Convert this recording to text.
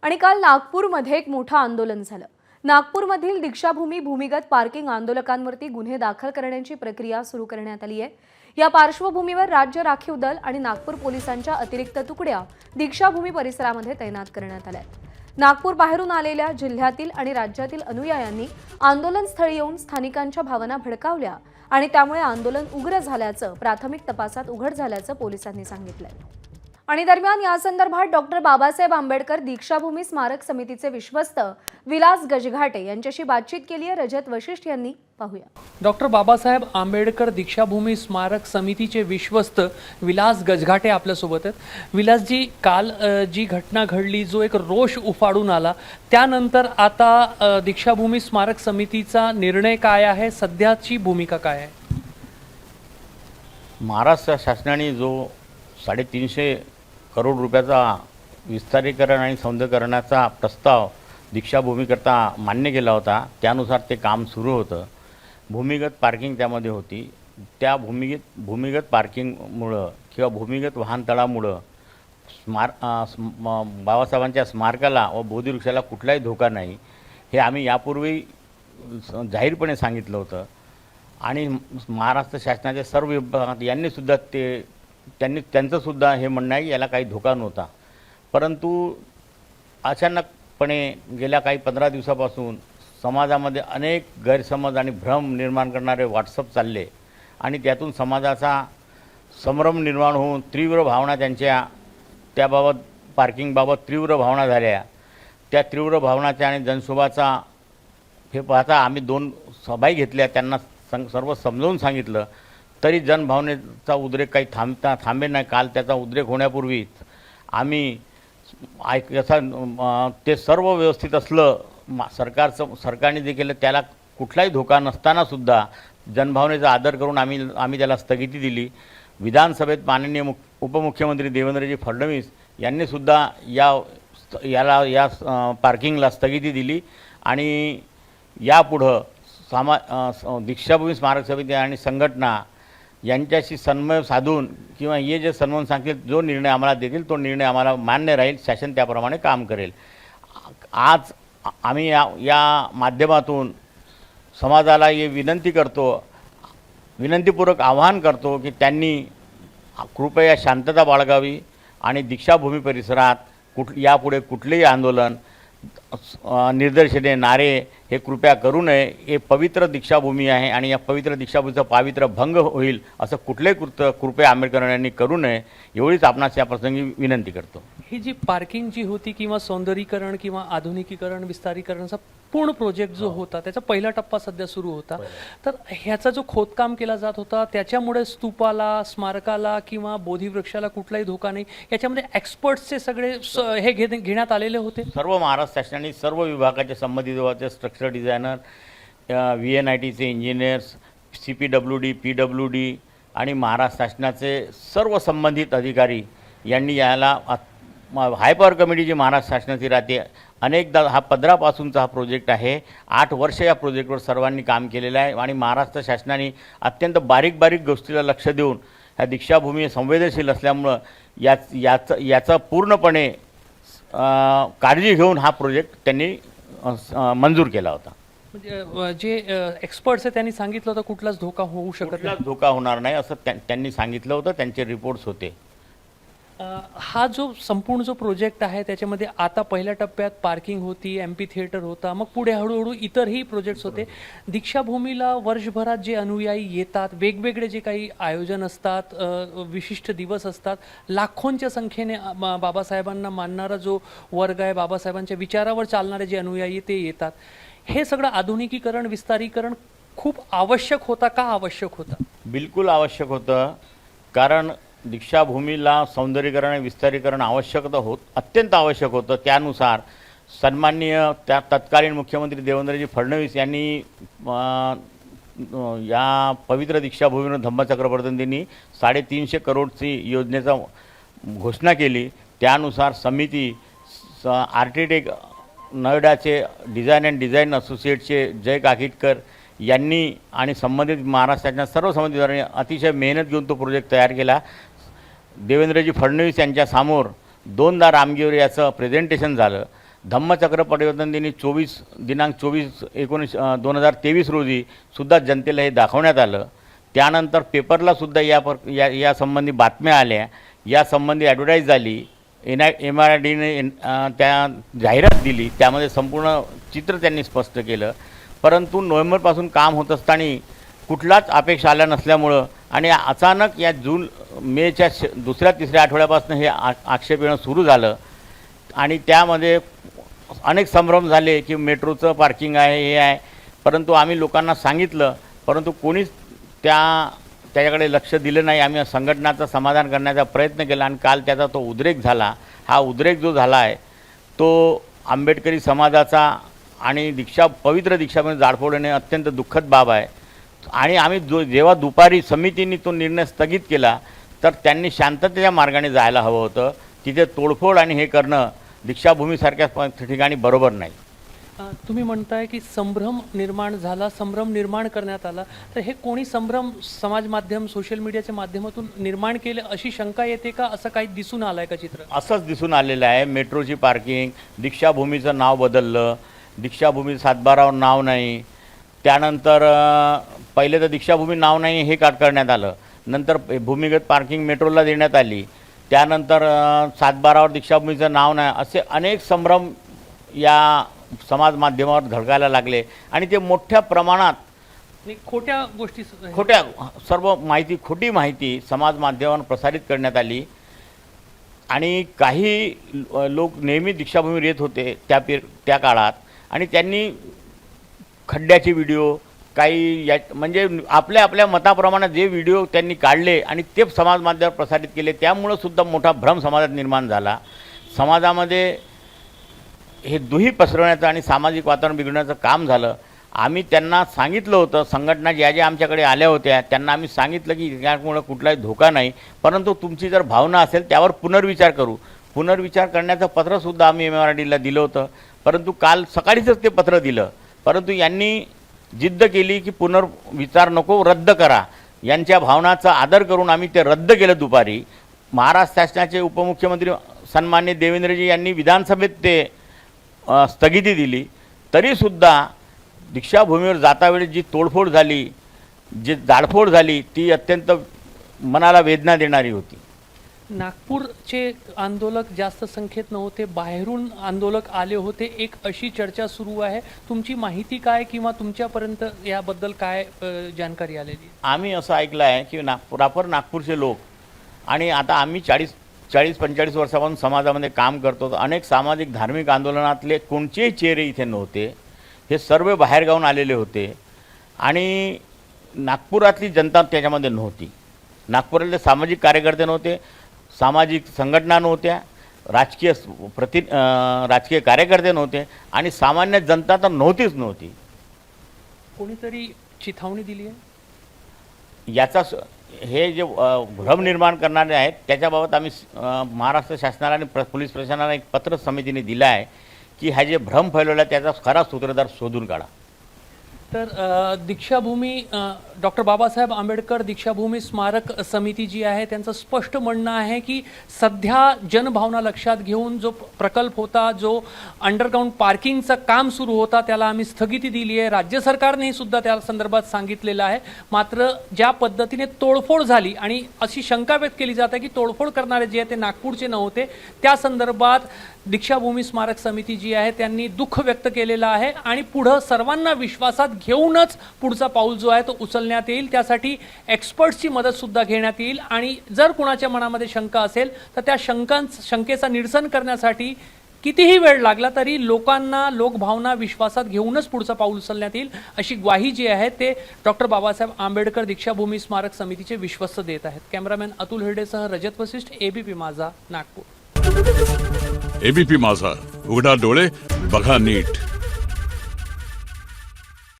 आणि काल नागपूरमध्ये एक मोठं आंदोलन झालं। नागपूरमधील दीक्षाभूमी भूमिगत पार्किंग आंदोलकांवरती गुन्हे दाखल करण्याची प्रक्रिया सुरू करण्यात आली आहे। या पार्श्वभूमीवर राज्य राखीव दल आणि नागपूर पोलिसांच्या अतिरिक्त तुकड्या दीक्षाभूमी परिसरामध्ये तैनात करण्यात आल्या आहेत। नागपूर बाहेरून आलेल्या जिल्ह्यातील आणि राज्यातील अनुयायांनी आंदोलनस्थळी येऊन स्थानिकांच्या भावना भडकावल्या आणि त्यामुळे आंदोलन उग्र झाल्याचं प्राथमिक तपासात उघड झाल्याचं पोलिसांनी सांगितलंय। आणि दरम्यान या संदर्भात डॉक्टर बाबासाहेब आंबेडकर दीक्षाभूमी स्मारक समितीचे विश्वस्त विलास गजघाटे यांच्याशी बातचीत केली आहे। रजत वशिष्ठ यांनी पाहूया। डॉक्टर बाबासाहेब आंबेडकर दीक्षाभूमी स्मारक समितीचे विश्वस्त विलास गजघाटे आपल्यासोबत आहेत। विलासजी, काल जी घटना घडली, जो एक रोष उफाडून आला, त्यानंतर आता दीक्षाभूमी स्मारक समितीचा निर्णय काय आहे, सध्याची भूमिका काय आहे? महाराष्ट्र शासनाने जो 350 करोड रुपयाचा विस्तारीकरण आणि सौंदर्यीकरणाचा प्रस्ताव दीक्षाभूमीकरता मान्य केला होता, त्यानुसार ते काम सुरू होतं। भूमिगत पार्किंग त्यामध्ये होती। त्या भूमिगत पार्किंगमुळं किंवा भूमिगत वाहनतळामुळं बाबासाहेबांच्या स्मारकाला व बोधिवृक्षाला कुठलाही धोका नाही, हे आम्ही यापूर्वी जाहीरपणे सांगितलं होतं। आणि महाराष्ट्र शासनाच्या सर्व विभागात यांनीसुद्धा त्यांचंसुद्धा हे म्हणणं आहे की याला काही धोका नव्हता। परंतु अचानकपणे गेल्या काही 15 दिवसापासून समाजामध्ये अनेक गैरसमज आणि भ्रम निर्माण करणारे व्हॉट्सअप चालले आणि त्यातून समाजाचा संभ्रम निर्माण होऊन तीव्र भावना त्याबाबत पार्किंगबाबत तीव्र भावना झाल्या। त्या तीव्र भावनाच्या आणि जनशोभाचा हे पाहता आम्ही 2 सभाही घेतल्या, त्यांना सर्व समजावून सांगितलं, तरी जनभावनेचा उद्रेक काही थांबे नाही। काल त्याचा उद्रेक होण्यापूर्वीच आम्ही ते सर्व व्यवस्थित असलं, सरकारने जे केलं त्याला कुठलाही धोका नसतानासुद्धा जनभावनेचा आदर करून आम्ही त्याला स्थगिती दिली। विधानसभेत माननीय उपमुख्यमंत्री देवेंद्रजी फडणवीस यांनीसुद्धा या पार्किंगला स्थगिती दिली आणि यापुढं दीक्षाभूमी स्मारक समिती आणि संघटना यांच्याशी समन्वय साधून किंवा हे जे समन्वय सांगतील, जो निर्णय आम्हाला देतील तो निर्णय आम्हाला मान्य राहील, शासन त्याप्रमाणे काम करेल। आज आम्ही या माध्यमातून समाजाला हे विनंतीपूर्वक आवाहन करतो की त्यांनी कृपया शांतता बाळगावी आणि दीक्षाभूमी परिसरात यापुढे कुठलेही आंदोलन, निदर्शने, नारे हे कृपया करू नये। हे पवित्र दीक्षाभूमी आहे आणि या पवित्र दीक्षाभूमीचा पावित्र्य भंग होईल असं कुठलेही कृपया आंबेडकर यांनी करू नये, एवढीच आपणास या प्रसंगी विनंती करतो। ही जी पार्किंग जी होती किंवा सौंदर्यीकरण किंवा आधुनिकीकरण विस्तारीकरणाचा पूर्ण प्रोजेक्ट जो होता, त्याचा पहिला टप्पा सध्या सुरू होता, तर ह्याचा जो खोदकाम केला जात होता त्याच्यामुळे स्तूपाला, स्मारकाला किंवा बोधिवृक्षाला कुठलाही धोका नाही, याच्यामध्ये एक्सपर्ट्सचे सगळे हे घेण्यात आलेले होते। सर्व महाराष्ट्र शासनाने सर्व विभागाचे संबंधित विभागाचे स्ट्रक्चर डिझायनर, VNITचे इंजिनियर्स, CPWD, PWD आणि महाराष्ट्र शासनाचे सर्व संबंधित अधिकारी यांनी याला हाय पॉवर कमिटी जी महाराष्ट्र शासनाची राहते, अनेकदा हा 15पासूनचा हा प्रोजेक्ट आहे। 8 वर्ष या प्रोजेक्टवर सर्वांनी काम केलेलं आहे आणि महाराष्ट्र शासनाने अत्यंत बारीक गोष्टीला लक्ष देऊन ह्या दीक्षाभूमी संवेदनशील असल्यामुळं याचा पूर्णपणे काळजी घेऊन हा प्रोजेक्ट त्यांनी मंजूर केला होता। म्हणजे जे एक्सपर्ट्स आहेत त्यांनी सांगितलं होतं कुठलाच धोका होऊ शकत नाही, धोका होणार नाही असं त्यांनी सांगितलं होतं, त्यांचे रिपोर्ट्स होते। हा जो संपूर्ण जो प्रोजेक्ट आहे त्याच्यामध्ये आता पहिल्या टप्प्यात पार्किंग होती, MP थिएटर होता, मग पुढे हळूहळू इतरही प्रोजेक्ट्स होते। दीक्षाभूमीला वर्षभरात जे अनुयायी येतात, वेगवेगळे जे काही आयोजन असतात, विशिष्ट दिवस असतात, लाखोंच्या संख्येने बाबासाहेबांना मानणारा जो वर्ग आहे, बाबासाहेबांच्या विचारावर चालणारे जे अनुयायी ते येतात, हे सगळं आधुनिकीकरण, विस्तारीकरण खूप आवश्यक होता का आवश्यक होता? बिलकुल आवश्यक होतं, कारण दीक्षाभूमीला सौंदर्यीकरण आणि विस्तारीकरण अत्यंत आवश्यक होतं। त्यानुसार सन्माननीय तत्कालीन मुख्यमंत्री देवेंद्रजी फडणवीस यांनी या पवित्र दीक्षाभूमीवर धम्मचक्र प्रवर्तनदिनी 350 करोडची योजनेचा घोषणा केली। त्यानुसार समिती आर्किटेक्ट नोएडाचे डिझाईन असोसिएटचे जय काकीटकर यांनी आणि संबंधित महाराष्ट्राच्या सर्व संबंधितांनी अतिशय मेहनत घेऊन तो प्रोजेक्ट तयार केला। देवेंद्रजी फडणवीस यांच्या समोर दोनदा रामगिरी याचं प्रेझेंटेशन झालं. धम्मचक्र परिवर्तन दिनी दिनांक 24/19/2023 रोजी सुद्धा जनतेला हे दाखवण्यात आलं. त्यानंतर पेपरला सुद्धा या संबंधी बातम्या आल्या, या संबंधी ॲडव्हर्टाईज झाली. MRDने त्या जाहिरात दिली, त्यामध्ये संपूर्ण चित्र त्यांनी स्पष्ट केलं. परंतु नोव्हेंबरपासून काम होत असताना कुठलाच अपेक्षा आल्या नसल्यामुळं आणि अचानक या मेच्या दुसऱ्या तिसऱ्या आठवड्यापासून हे आक्षेप येणं सुरू झालं आणि त्यामध्ये अनेक संभ्रम झाले की मेट्रोचं पार्किंग आहे, हे आहे. परंतु आम्ही लोकांना सांगितलं, परंतु कोणीच त्याच्याकडे लक्ष दिलं नाही. आम्ही संघटनाचं समाधान करण्याचा प्रयत्न केला आणि काल त्याचा तो उद्रेक झाला. हा उद्रेक जो झाला आहे तो आंबेडकरी समाजाचा आणि पवित्र दीक्षाभूमी जाळपोळ होणे अत्यंत दुःखद बाब आहे. आणि आम्ही जेव्हा दुपारी समितीने तो निर्णय स्थगित केला तर त्यांनी शांततेच्या मार्गाने जायला हवं होतं. तिथे तोडफोड आणि हे करणं दीक्षाभूमीसारख्या ठिकाणी बरोबर नाही. तुम्ही म्हणताय की संभ्रम निर्माण झाला, संभ्रम निर्माण करण्यात आला, तर हे कोणी संभ्रम समाज माध्यम सोशल मीडियाच्या माध्यमातून निर्माण केले अशी शंका येते का? असं काही दिसून आलंय का चित्र? असंच दिसून आलेलं आहे. मेट्रोची पार्किंग, दीक्षाभूमीचं नाव बदललं, दीक्षाभूमी सातबारावर नाव नाही. त्यानंतर पहिले तर दीक्षाभूमी नाव नाही हे करण्यात आलं. नंतर भूमिगत पार्किंग मेट्रोला देण्यात आली. त्यानंतर सातबारावर दीक्षाभूमीचं नाव नाही. असे अनेक संभ्रम या समाज माध्यमावर धडकायला लागले आणि ते मोठ्या प्रमाणात खोट्या गोष्टी, सर्व माहिती, खोटी माहिती समाज माध्यमावर प्रसारित करण्यात आली. आणि काही लोक नेहमी दीक्षाभूमीवर येत होते त्या काळात आणि त्यांनी खड्ड्याचे व्हिडिओ काही म्हणजे आपल्या मताप्रमाणे जे व्हिडिओ त्यांनी काढले आणि ते समाज माध्यमावर प्रसारित केले. त्यामुळं सुद्धा मोठा भ्रम समाजात निर्माण झाला. समाजामध्ये हे दुही पसरवण्याचं आणि सामाजिक वातावरण बिघडण्याचं काम झालं. आम्ही त्यांना सांगितलं होतं, संघटना ज्या आमच्याकडे आल्या होत्या त्यांना आम्ही सांगितलं की यामुळं कुठलाही धोका नाही, परंतु तुमची जर भावना असेल त्यावर पुनर्विचार करू. पुनर्विचार करण्याचं पत्रसुद्धा आम्ही MRDला दिलं होतं. परंतु काल सकाळीच ते पत्र दिलं. परंतु यांनी जिद्द केली की पुनर्विचार नको, रद्द करा. यांच्या भावनाचा आदर करून आम्ही ते रद्द केलं दुपारी. महाराष्ट्र शासनाचे उपमुख्यमंत्री सन्माननीय देवेंद्रजी यांनी विधानसभेत ते स्थगिती दिली. तरीसुद्धा दीक्षाभूमीवर जातावेळी जी तोडफोड झाली, जी जाळपोळ झाली, ती अत्यंत मनाला वेदना देणारी होती. नागपूरचे आंदोलक जास्त संख्येत नव्हते, बाहेरून आंदोलक आले होते, एक अशी चर्चा सुरू आहे. तुमची माहिती काय किंवा तुमच्यापर्यंत याबद्दल काय जानकारी आलेली? आम्ही असं ऐकलं आहे की प्रॉपर नागपूरचे लोक आणि आता आम्ही 40-45 वर्षापासून समाजामध्ये काम करतो. अनेक सामाजिक धार्मिक आंदोलनातले कोणतेही चेहरे इथे नव्हते. हे सर्व बाहेरगावून आलेले होते आणि नागपुरातली जनता त्याच्यामध्ये नव्हती. नागपुरातले सामाजिक कार्यकर्ते नव्हते, सामाजिक संघटना नव्हत्या, राजकीय कार्यकर्ते नव्हते आणि सामान्य जनता तर नव्हती. कोणीतरी चिथावणी दिली आहे याचा हे जे भ्रम निर्माण करणारे आहेत त्याच्याबाबत आम्ही महाराष्ट्र शासनाला आणि पोलीस प्रशासनाला एक पत्र समितीने दिलं आहे की हा जे भ्रम फैलवला त्याचा खरा सूत्रधार शोधून काढा. तर दीक्षाभूमी डॉक्टर बाबासाहेब आंबेडकर दीक्षाभूमी स्मारक समिती जी आहे त्यांचं स्पष्ट म्हणणं आहे की सध्या जनभावना लक्षात घेऊन जो प्रकल्प होता, जो अंडरग्राऊंड पार्किंगचं काम सुरू होता, त्याला आम्ही स्थगिती दिली आहे. राज्य सरकारनेही सुद्धा त्या संदर्भात सांगितलेलं आहे. मात्र ज्या पद्धतीने तोडफोड झाली आणि अशी शंका व्यक्त केली जाते की तोडफोड करणारे जे आहे ते नागपूरचे नव्हते, त्या संदर्भात दीक्षाभूमी स्मारक समिती जी आहे त्यांनी दुःख व्यक्त केलेलं आहे आणि पुढं सर्वांना विश्वासात घेऊनच पुढचा पाऊल जो आहे तो उचलण्यात येईल. त्यासाठी एक्सपर्ट्सची मदत सुद्धा घेण्यात येईल आणि जर कुणाच्या मनामध्ये शंका असेल तर त्या शंकेचा निरसन करण्यासाठी कितीही वेळ लागला तरी लोकभावना विश्वासात घेऊनच पुढचा पाऊल उचलण्यात येईल अशी ग्वाही जी आहे ते डॉक्टर बाबासाहेब आंबेडकर दीक्षाभूमी स्मारक समितीचे विश्वस्त देत आहेत. कॅमेरामॅन अतुल हिरडेसह रजत वसिष्ठ, ABP माझा, नागपूर. ABP माझा, उघडा डोळे बघा नीट.